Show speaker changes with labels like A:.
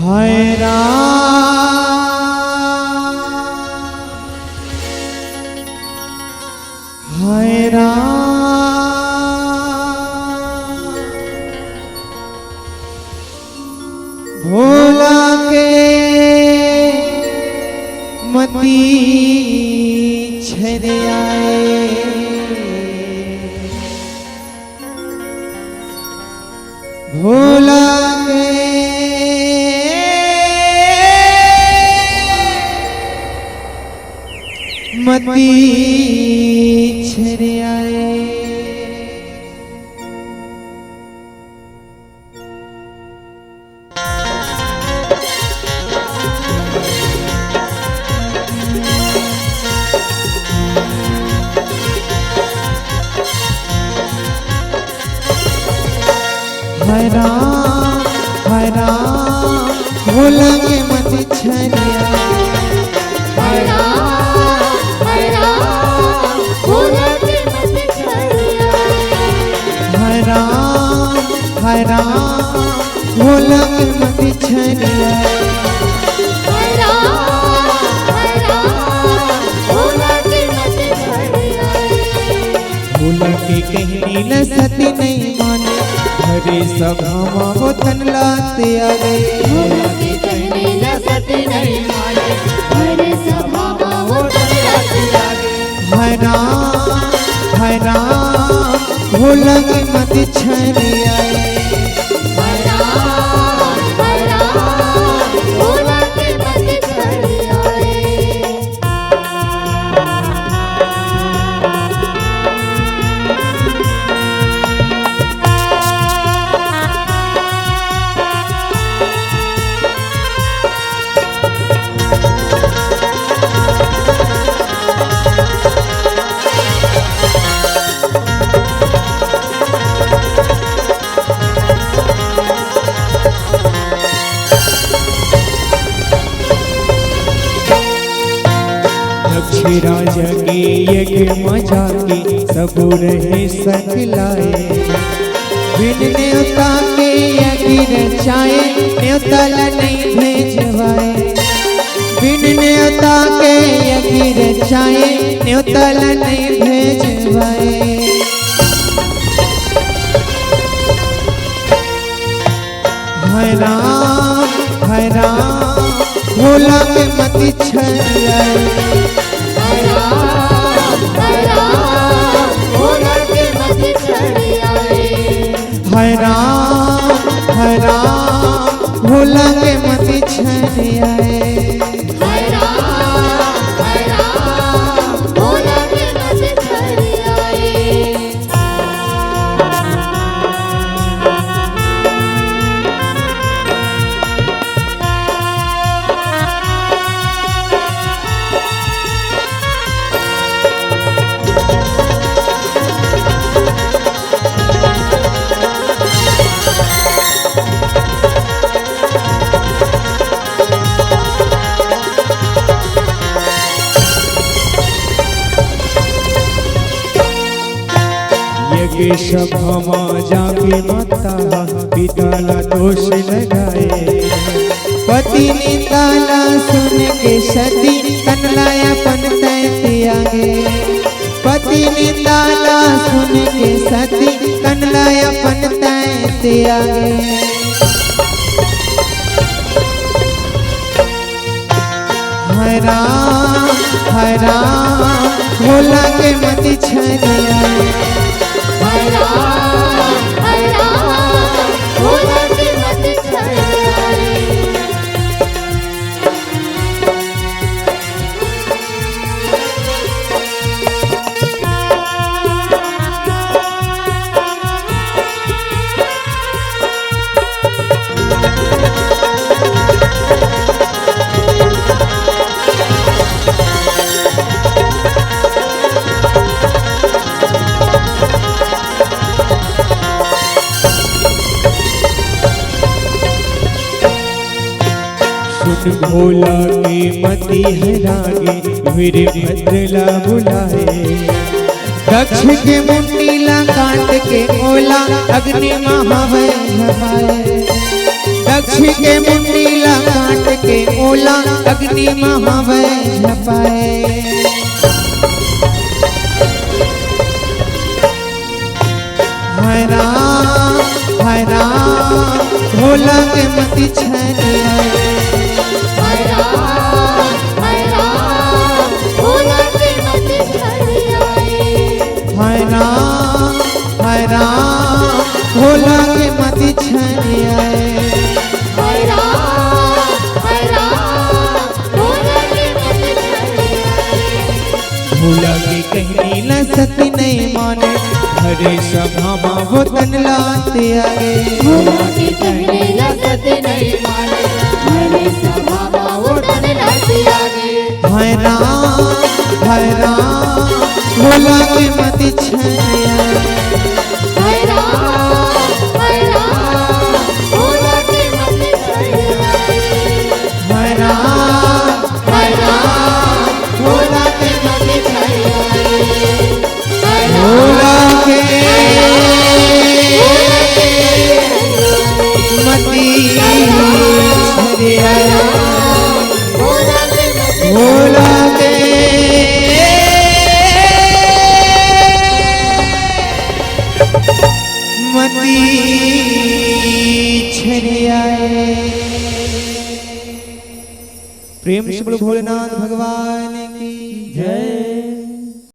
A: हाय राम हाय राम भोला के मती छरे आए भोला के मती छरे आए हाय राम भोला के मती छरे आए
B: हाय राम भोला के मती छरे आए
A: हाय राम भोला के मती छरे आए
B: हाय राम भोला के मती छरे आए
A: भोला के कहनी न सती नहीं माने हरे सभा वो तन लाते आ गए
B: भोला के कहने न सती नहीं माने हरे सभा वो तलाते आ गए
A: हाय राम भोला के मती छरे आए
B: हाय राम भोला के मती छरे आए
A: राजा के यज्ञ मजा के सब रहे संग लाए बिन न्योता के यज्ञ रचाए न्योता नहीं भेजवाए बिन न्योता के यज्ञ रचाए न्योता नहीं भेजवाए हाय राम भोला के मती छरे आए
B: हाय राम भोला के मती छरे आए
A: हाय राम भोला के मती छरे आए
B: हाय राम भोला के मती छरे आए
A: यज्ञ सभा जाके माता पिताला दोष लगाए पति ने ताला सुन के सती कनलाया पन तैते आगे पति ने ताला सुन के सती कनलाया पन तैते आगे हाय राम भोला के मती छरे आए
B: हाय राम भोला के मती छरे आए
A: सुन भोला के मति है रागे वीरभद्र बुलाए। दक्ष के मुंडीला काट के ओला अग्नि महाभय झपाए। दक्ष के मुंडीला काट के ओला अग्नि महाभय झपाए। हाय राम भोला के मति छने आए।
B: हाय राम भोला के मति छने आए।
A: हाय राम भोला के मति छने आए।
B: हाय राम भोला के मति छने आए।
A: भोला की कहनी न सती नहीं माने हरे सभा वो तन लाते आगे।
B: भोला के कहने ला सती नहीं माने हरे सभा वो तन लाते आगे।
A: हाय राम भोला के मति छने आए।
B: हाय राम भोला के मति छने आए।
A: हाय राम भोला के मति छने आए। भोला के मति छने आए। भोला के मति छने आए। प्रेम से बोलो भोलेनाथ भगवान की जय।